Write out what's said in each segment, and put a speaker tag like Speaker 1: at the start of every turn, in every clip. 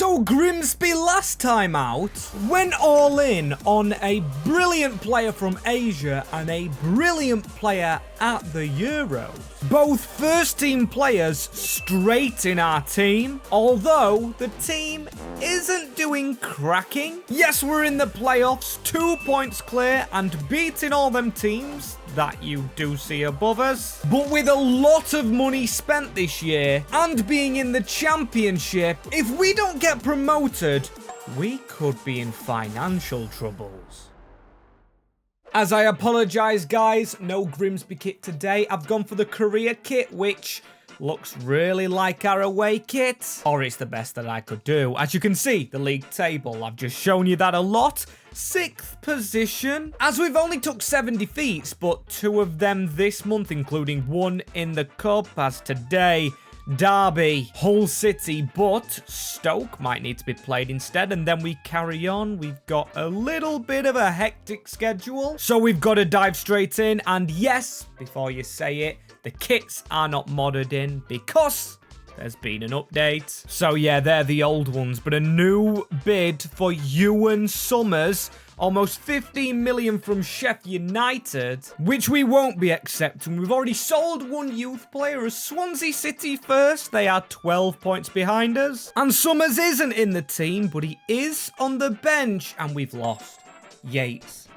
Speaker 1: So Grimsby last time out went all in on a brilliant player from Asia and a brilliant player at the Euros. Both first team players straight in our team, although the team isn't doing cracking. Yes, we're in the playoffs, 2 points clear and beating all them teams that you do see above us. But with a lot of money spent this year and being in the championship, if we don't get promoted, we could be in financial troubles. As I apologise, guys, no Grimsby kit today. I've gone for the career kit, which looks really like our away kit, or it's the best that I could do. As you can see, the league table, I've just shown you that a lot. 6th position, as we've only took 7 defeats, but 2 of them this month, including 1 in the cup, as today, Derby, Hull City, but Stoke might need to be played instead, and then we carry on. We've got a little bit of a hectic schedule, so we've got to dive straight in. And yes, before you say it, the kits are not modded in because there's been an update. So yeah, they're the old ones, but a new bid for Ewan Summers, almost 15 million from Sheffield United, which we won't be accepting. We've already sold 1 youth player as Swansea City first. They are 12 points behind us. And Summers isn't in the team, but he is on the bench, and we've lost. Yates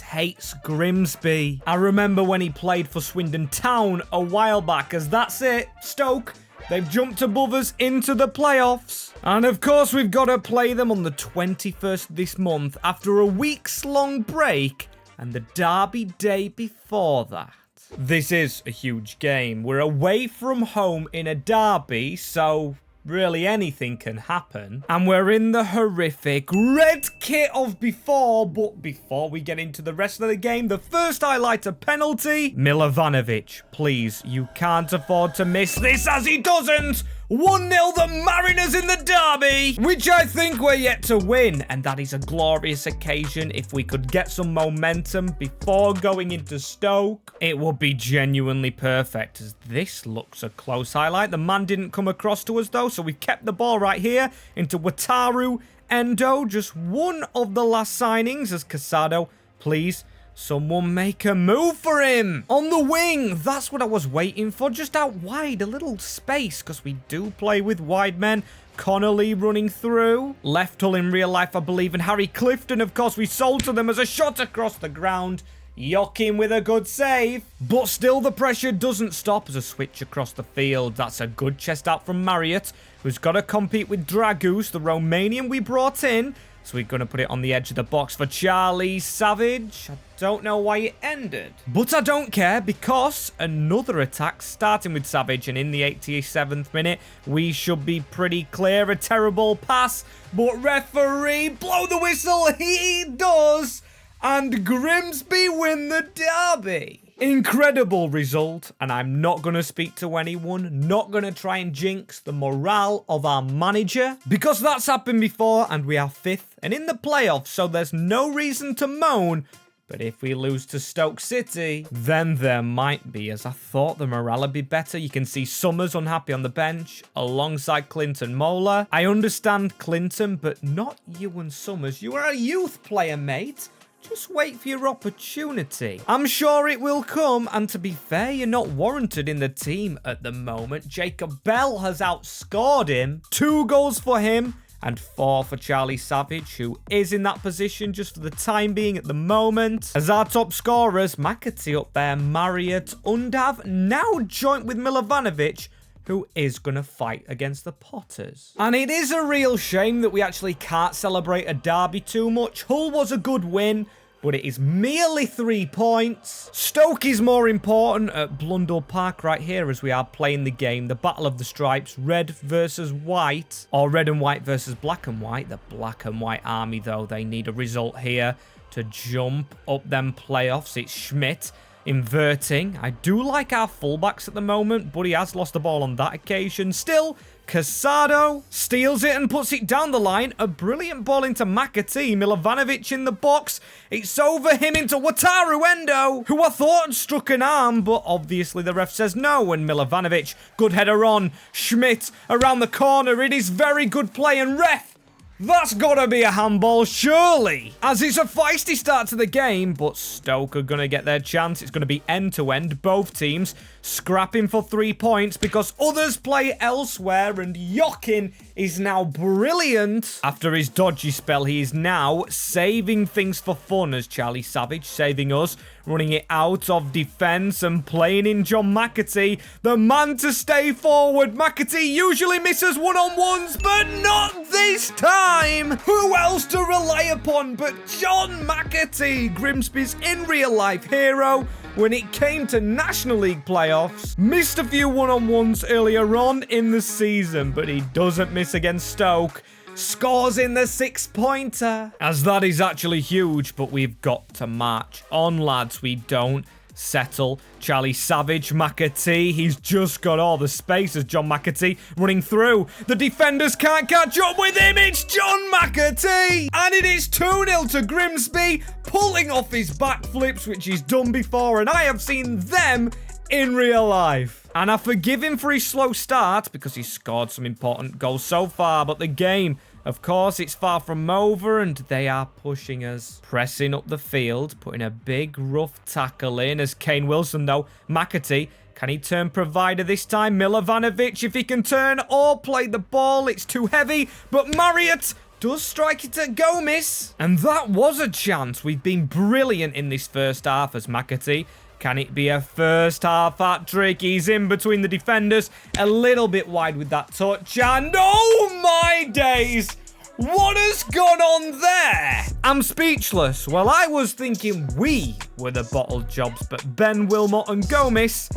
Speaker 1: hates Grimsby. I remember when he played for Swindon Town a while back, as that's it. Stoke, they've jumped above us into the playoffs. And of course, we've got to play them on the 21st this month after a weeks-long break and the Derby day before that. This is a huge game. We're away from home in a derby, so really anything can happen. And we're in the horrific red kit of before, but before we get into the rest of the game, the first highlight, a penalty. Milovanovic, please, you can't afford to miss this, as he doesn't. 1-0 the Mariners in the derby, which I think we're yet to win, and that is a glorious occasion. If we could get some momentum before going into Stoke, it would be genuinely perfect, as this looks a close highlight. The man didn't come across to us though, so we've kept the ball right here into Wataru Endo, just one of the last signings, as Casado, please, someone make a move for him. On the wing, that's what I was waiting for. Just out wide, a little space, because we do play with wide men. Connolly running through. Left Hull in real life, I believe. And Harry Clifton, of course, we sold to them as a shot across the ground. Joachim with a good save. But still, the pressure doesn't stop as a switch across the field. That's a good chest out from Marriott, who's got to compete with Dragus, the Romanian we brought in. So we're going to put it on the edge of the box for Charlie Savage. I don't know why it ended, but I don't care, because another attack starting with Savage, and in the 87th minute, we should be pretty clear. A terrible pass, but referee, blow the whistle. He does, and Grimsby win the derby. Incredible result, and I'm not going to speak to anyone, not going to try and jinx the morale of our manager, because that's happened before and we are 5th and in the playoffs, so there's no reason to moan. But if we lose to Stoke City, then there might be, as I thought the morale would be better. You can see Summers unhappy on the bench alongside Clinton Mola. I understand Clinton, but not Ewan Summers. You are a youth player, mate. Just wait for your opportunity. I'm sure it will come, and to be fair, you're not warranted in the team at the moment. Jacob Bell has outscored him. 2 goals for him and 4 for Charlie Savage, who is in that position just for the time being at the moment. As our top scorers, McAtee up there, Marriott, Undav, now joint with Milovanovic, who is going to fight against the Potters. And it is a real shame that we actually can't celebrate a derby too much. Hull was a good win, but it is merely 3 points. Stoke is more important at Blundell Park right here, as we are playing the game. The Battle of the Stripes, red versus white, or red and white versus black and white. The black and white army, though, they need a result here to jump up them playoffs. It's Schmidt. inverting. I do like our fullbacks at the moment, but he has lost the ball on that occasion. Still, Casado steals it and puts it down the line. A brilliant ball into McAtee. Milovanovic in the box. It's over him into Wataru Endo, who I thought had struck an arm, but obviously the ref says no. And Milovanovic, good header on. Schmidt around the corner. It is very good play, and ref, that's gotta be a handball, surely. As it's a feisty start to the game, but Stoke are gonna get their chance. It's gonna be end-to-end, both teams scrapping for 3 points because others play elsewhere, and Jokin is now brilliant. After his dodgy spell, he is now saving things for fun as Charlie Savage saving us, running it out of defense and playing in John McAtee, the man to stay forward. McAtee usually misses one-on-ones, but not this time. Who else to rely upon but John McAtee, Grimsby's in real-life hero when it came to National League playoffs. Missed a few one-on-ones earlier on in the season, but he doesn't miss against Stoke. Scores in the 6-pointer. As that is actually huge, but we've got to march on, lads. We don't settle. Charlie Savage, McAtee, he's just got all the space as John McAtee running through. The defenders can't catch up with him. It's John McAtee! And it is 2-0 to Grimsby, pulling off his backflips, which he's done before, and I have seen them in real life. And I forgive him for his slow start because he's scored some important goals so far, but the game, of course, it's far from over, and they are pushing us. Pressing up the field, putting a big, rough tackle in as Kane Wilson, though. McAtee, can he turn provider this time? Milovanovic, if he can turn or play the ball, it's too heavy, but Marriott does strike it at Gomez. And that was a chance. We've been brilliant in this first half as McAtee. Can it be a first half hat-trick? He's in between the defenders. A little bit wide with that touch. And oh my days! What has gone on there? I'm speechless. Well, I was thinking we were the bottled jobs, but Ben Wilmot and Gomez,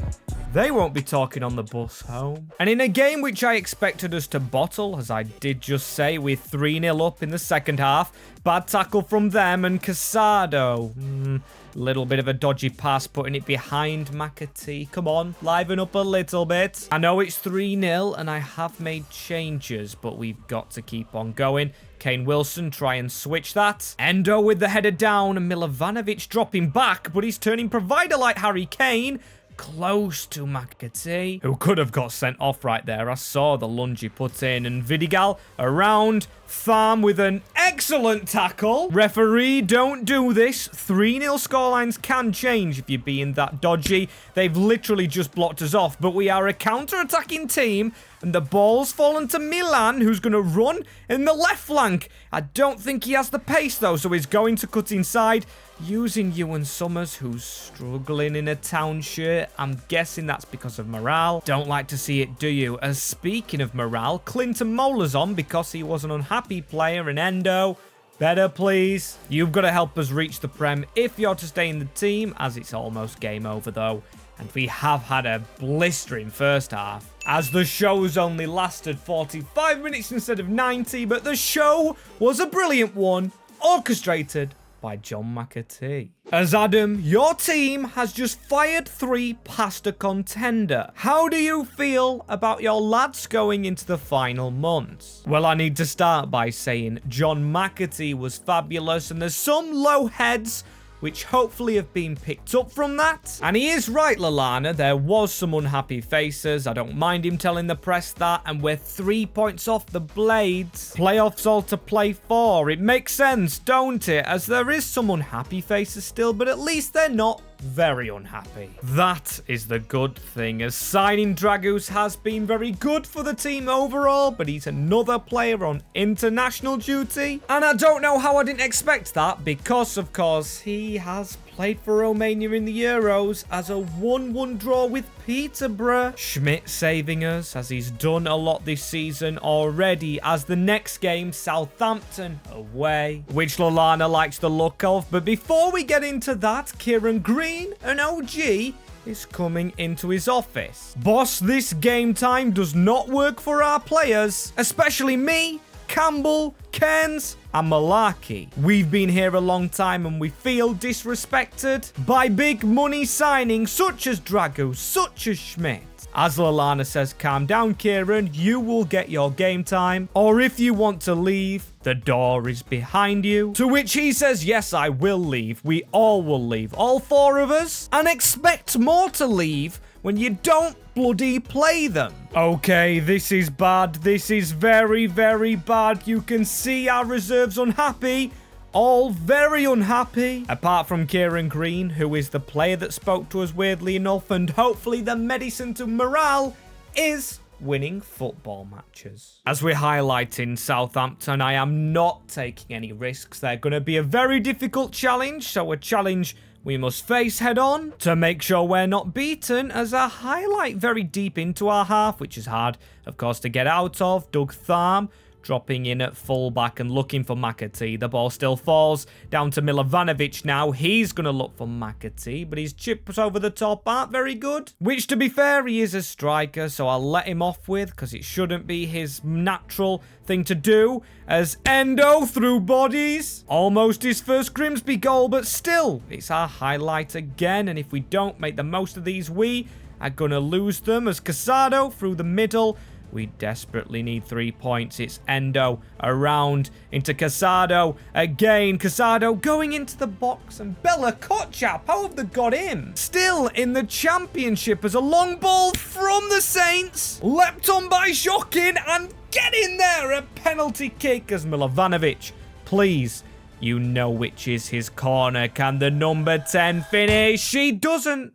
Speaker 1: they won't be talking on the bus home. And in a game which I expected us to bottle, as I did just say, we're 3-0 up in the second half. Bad tackle from them, and Casado. Little bit of a dodgy pass, putting it behind McAtee. Come on, liven up a little bit. I know it's 3-0, and I have made changes, but we've got to keep on going. Kane Wilson, try and switch that. Endo with the header down, and Milovanovic dropping back, but he's turning provider like Harry Kane. Close to McAtee, who could have got sent off right there. I saw the lunge he put in, and Vidigal around. Farm with an excellent tackle. Referee, don't do this. 3-0 scorelines can change if you're being that dodgy. They've literally just blocked us off, but we are a counter-attacking team, and the ball's fallen to Milan, who's going to run in the left flank. I don't think he has the pace, though, so he's going to cut inside, using Ewan Summers, who's struggling in a town shirt. I'm guessing that's because of morale. Don't like to see it, do you? As speaking of morale, Clinton Molar's on because he was an unhappy player, and Endo, better please. You've got to help us reach the Prem if you're to stay in the team, as it's almost game over though. And we have had a blistering first half, as the show's only lasted 45 minutes instead of 90, but the show was a brilliant one, orchestrated by John McAtee. As Adam, your team has just fired 3 past a contender. How do you feel about your lads going into the final months? Well, I need to start by saying John McAtee was fabulous, and there's some low heads which hopefully have been picked up from that. And he is right, Lallana, there was some unhappy faces. I don't mind him telling the press that, and we're 3 points off the Blades. Playoffs all to play for. It makes sense, don't it? As there is some unhappy faces still, but at least they're not very unhappy. That is the good thing, as signing Dragus has been very good for the team overall, but he's another player on international duty. And I don't know how I didn't expect that, because of course he has played for Romania in the Euros as a 1-1 draw with Peterborough. Schmidt saving us, as he's done a lot this season already, as the next game, Southampton away, which Lallana likes the look of. But before we get into that, Kieran Green, an OG, is coming into his office. Boss, this game time does not work for our players, especially me, Campbell, Cairns and Malarkey. We've been here a long time and we feel disrespected by big money signings such as Dragu, such as Schmidt. As Lalana says, calm down, Kieran, you will get your game time. Or if you want to leave, the door is behind you. To which he says, yes, I will leave. We all will leave. All 4 of us. And expect more to leave when you don't bloody play them. Okay, this is bad. This is very, very bad. You can see our reserves unhappy. All very unhappy, apart from Kieran Green, who is the player that spoke to us weirdly enough, and hopefully the medicine to morale is winning football matches. As we're highlighting Southampton, I am not taking any risks. They're going to be a very difficult challenge, so a challenge we must face head on to make sure we're not beaten, as I highlight very deep into our half, which is hard, of course, to get out of. Doug Tharm dropping in at fullback and looking for McAtee. The ball still falls down to Milovanovic now. He's going to look for McAtee, but his chips over the top aren't very good. Which, to be fair, he is a striker, so I'll let him off with, because it shouldn't be his natural thing to do. As Endo through bodies. Almost his first Grimsby goal, but still, it's our highlight again. And if we don't make the most of these, we are going to lose them. As Casado through the middle. We desperately need 3 points. It's Endo around into Casado again. Casado going into the box, and Bella Kotchap, how have they got him? Still in the championship as a long ball from the Saints. Leapt on by Shokin and get in there. A penalty kick as Milovanovic. Please, you know which is his corner. Can the number 10 finish? She doesn't.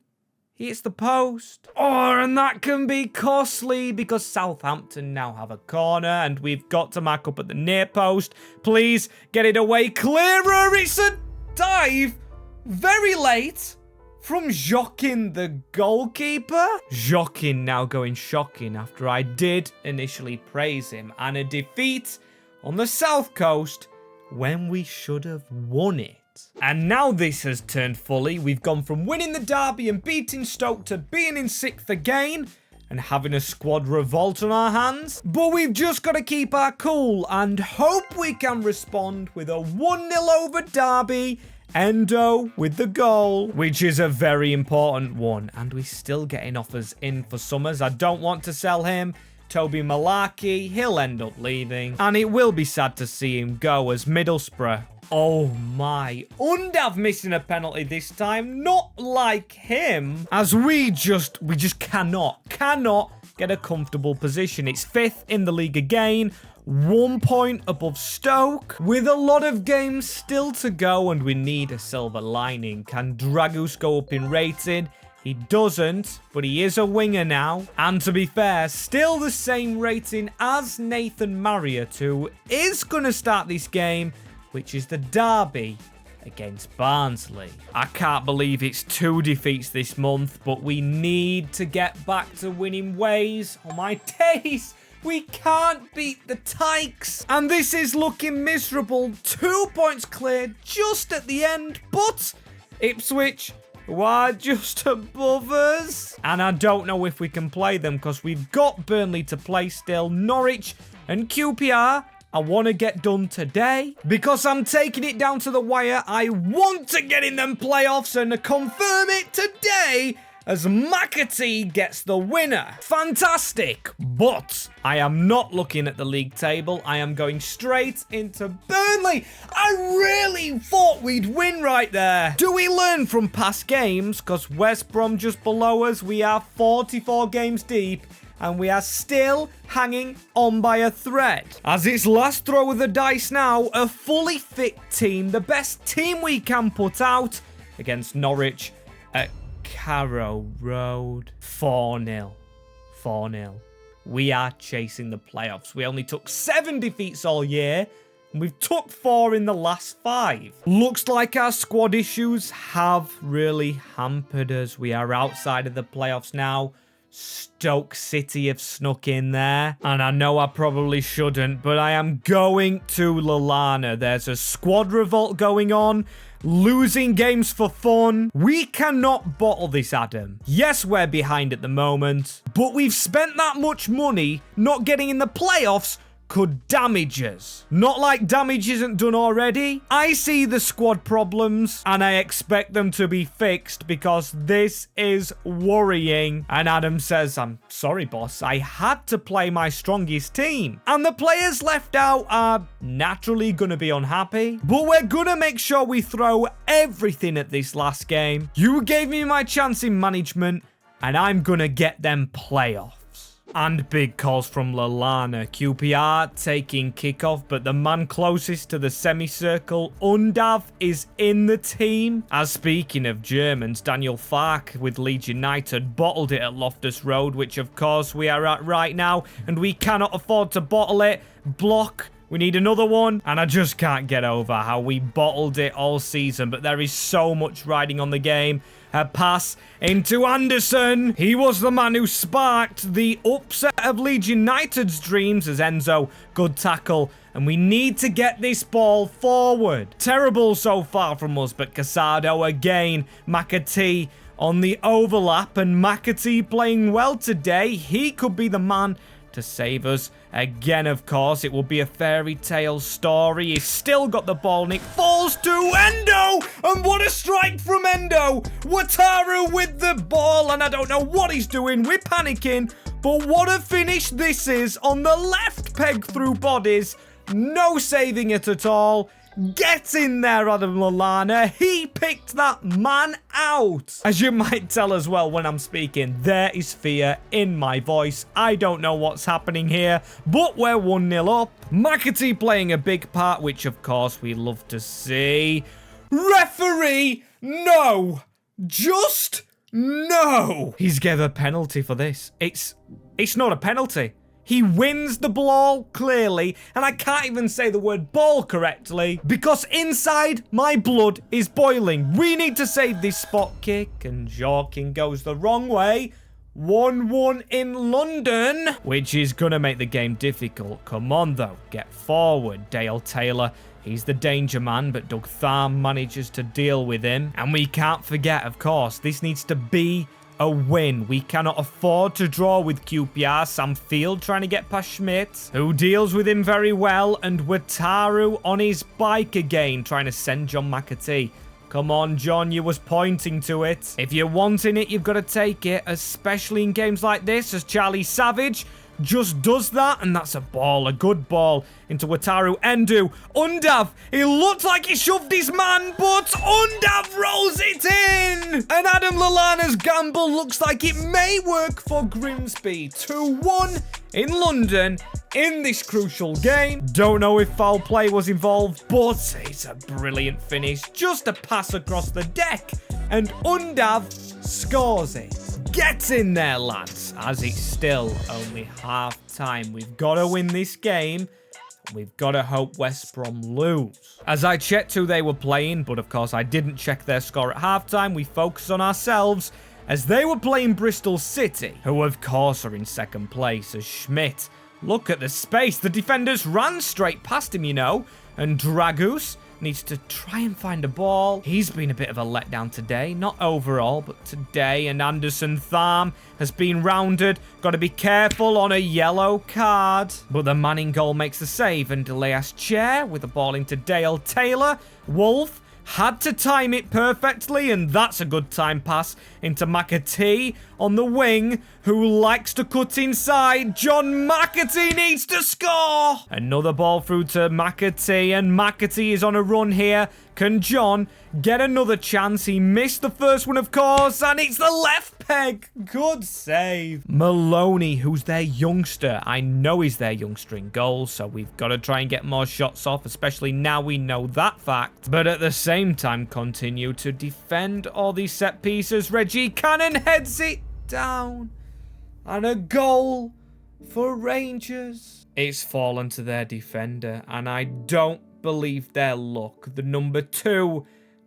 Speaker 1: It's the post. Oh, and that can be costly because Southampton now have a corner and we've got to mark up at the near post. Please get it away clearer. It's a dive very late from Jokin, the goalkeeper. Jokin now going shocking after I did initially praise him, and a defeat on the South Coast when we should have won it. And now this has turned fully. We've gone from winning the derby and beating Stoke to being in 6th again and having a squad revolt on our hands. But we've just got to keep our cool and hope we can respond with a 1-0 over derby. Endo with the goal, which is a very important one. And we're still getting offers in for Summers. I don't want to sell him. Toby Malarkey, he'll end up leaving. And it will be sad to see him go as Middlesbrough. Oh my, Undav missing a penalty this time, not like him. As we just cannot get a comfortable position. It's 5th in the league again, 1 point above Stoke, with a lot of games still to go, and we need a silver lining. Can Dragus go up in rating? He doesn't, but he is a winger now. And to be fair, still the same rating as Nathan Marriott, who is going to start this game, which is the derby against Barnsley. I can't believe it's 2 defeats this month, but we need to get back to winning ways. Oh my days, we can't beat the Tykes. And this is looking miserable. 2 points cleared just at the end, but Ipswich, who are just above us. And I don't know if we can play them because we've got Burnley to play still. Norwich and QPR, I want to get done today because I'm taking it down to the wire. I want to get in them playoffs and to confirm it today as McAtee gets the winner. Fantastic. But I am not looking at the league table. I am going straight into Burnley. I really thought we'd win right there. Do we learn from past games? Because West Brom just below us. We are 44 games deep. And we are still hanging on by a thread. As it's last throw of the dice now, a fully fit team, the best team we can put out against Norwich at Carrow Road. 4-0. 4-0. We are chasing the playoffs. We only took 7 defeats all year, and we've took 4 in the last 5. Looks like our squad issues have really hampered us. We are outside of the playoffs now. Stoke City have snuck in there. And I know I probably shouldn't, but I am going to Lalana. There's a squad revolt going on. Losing games for fun. We cannot bottle this, Adam. Yes, we're behind at the moment, but we've spent that much money not getting in the playoffs could damage us. Not like damage isn't done already. I see the squad problems and I expect them to be fixed because this is worrying. And Adam says, I'm sorry, boss. I had to play my strongest team. And the players left out are naturally going to be unhappy. But we're going to make sure we throw everything at this last game. You gave me my chance in management and I'm going to get them playoffs. And big calls from Lallana. QPR taking kickoff, but the man closest to the semicircle, Undav, is in the team. As speaking of Germans, Daniel Fark with Leeds United bottled it at Loftus Road, which of course we are at right now, and we cannot afford to bottle it. Block. We need another one, and I just can't get over how we bottled it all season, but there is so much riding on the game. A pass into Anderson. He was the man who sparked the upset of Leeds United's dreams as Enzo. Good tackle. And we need to get this ball forward. Terrible so far from us, but Casado again. McAtee on the overlap, and McAtee playing well today. He could be the man to save us. Again, of course, it will be a fairy tale story. He's still got the ball, and it falls to Endo! And what a strike from Endo! Wataru with the ball, and I don't know what he's doing. We're panicking, but what a finish this is on the left peg through bodies. No saving it at all. Get in there, Adam Lallana. He picked that man out. As you might tell as well when I'm speaking, there is fear in my voice. I don't know what's happening here, but we're 1-0 up. McAtee playing a big part, which of course we love to see. Referee, no. Just no. He's gave a penalty for this. It's not a penalty. He wins the ball, clearly, and I can't even say the word ball correctly because inside my blood is boiling. We need to save this spot kick, and Jorkin goes the wrong way. 1-1 in London, which is going to make the game difficult. Come on, though. Get forward, Dale Taylor. He's the danger man, but Doug Tharm manages to deal with him. And we can't forget, of course, this needs to be a win. We cannot afford to draw with QPR. Sam Field trying to get past Schmidt, who deals with him very well, and Wataru on his bike again, trying to send John McAtee. Come on, John, you was pointing to it. If you're wanting it, you've got to take it, especially in games like this, as Charlie Savage just does that, and that's a ball, a good ball, into Wataru. Endu, Undav, he looked like he shoved his man, but Undav rolls it in! And Adam Lallana's gamble looks like it may work for Grimsby. 2-1 in London in this crucial game. Don't know if foul play was involved, but it's a brilliant finish. Just a pass across the deck, and Undav scores it. Get in there, lads, as it's still only half time. We've got to win this game. We've got to hope West Brom lose. As I checked who they were playing, but of course I didn't check their score at halftime. We focus on ourselves as they were playing Bristol City, who of course are in second place as Schmidt. Look at the space. The defenders ran straight past him, you know, and Dragus needs to try and find a ball. He's been a bit of a letdown today. Not overall, but today. And Anderson Tharm has been rounded. Got to be careful on a yellow card. But the man in goal makes the save. And Elias Chair with the ball into Dale Taylor. Wolf had to time it perfectly, and that's a good time pass into McAtee on the wing, who likes to cut inside. John McAtee needs to score! Another ball through to McAtee, and McAtee is on a run here. Can John get another chance? He missed the first one, of course, and it's the left peg. Good save. Maloney, who's their youngster. I know he's their youngster in goal, so we've got to try and get more shots off, especially now we know that fact. But at the same time, continue to defend all these set pieces. Reggie Cannon heads it down. And a goal for Rangers. It's fallen to their defender, and I don't believe their luck. The number 2,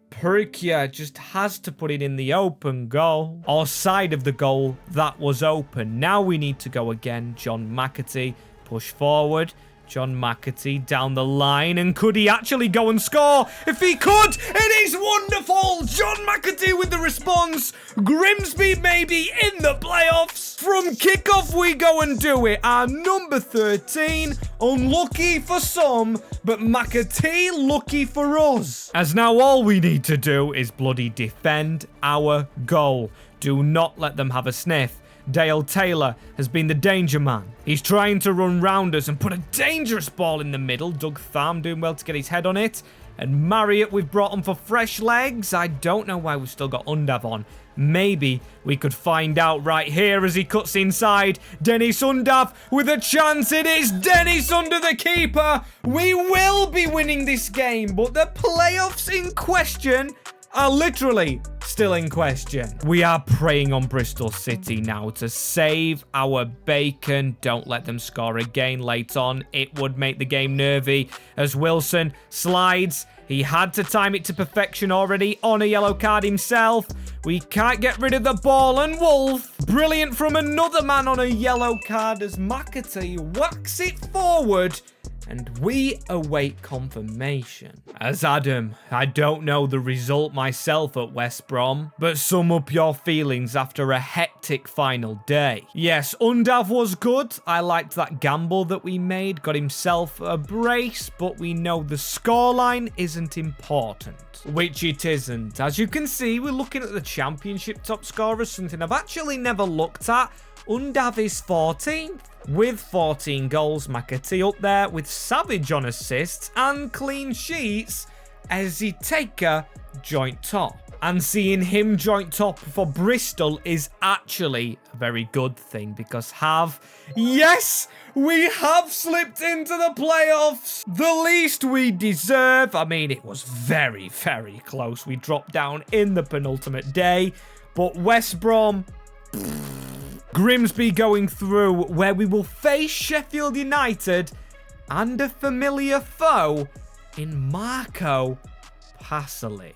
Speaker 1: Perikia, just has to put it in the open goal, or side of the goal that was open. Now we need to go again. John McAtee, push forward. John McAtee down the line, and could he actually go and score? If he could, it is wonderful! John McAtee with the response. Grimsby maybe in the playoffs. From kickoff we go and do it. Our number 13, unlucky for some, but McAtee lucky for us. As now all we need to do is bloody defend our goal. Do not let them have a sniff. Dale Taylor has been the danger man. He's trying to run round us and put a dangerous ball in the middle. Doug Tham doing well to get his head on it. And Marriott, we've brought on for fresh legs. I don't know why we've still got Undav on. Maybe we could find out right here as he cuts inside. Dennis Undav with a chance. It is Dennis under the keeper. We will be winning this game, but the playoffs in question are literally still in question. We are preying on Bristol City now to save our bacon. Don't let them score again late on. It would make the game nervy as Wilson slides. He had to time it to perfection already on a yellow card himself. We can't get rid of the ball, and Wolf, brilliant from another man on a yellow card as McAtee whacks it forward. And we await confirmation. As Adam, I don't know the result myself at West Brom, but sum up your feelings after a hectic final day. Yes, Undav was good. I liked that gamble that we made, got himself a brace, but we know the scoreline isn't important. Which it isn't. As you can see, we're looking at the championship top scorers, something I've actually never looked at. Undav is 14th. With 14 goals, McAtee up there with Savage on assists and clean sheets. Ezzy Taker joint top. And seeing him joint top for Bristol is actually a very good thing because yes, we have slipped into the playoffs. The least we deserve. I mean, it was very, very close. We dropped down in the penultimate day, but West Brom... Grimsby going through, where we will face Sheffield United and a familiar foe in Marco Pasalic.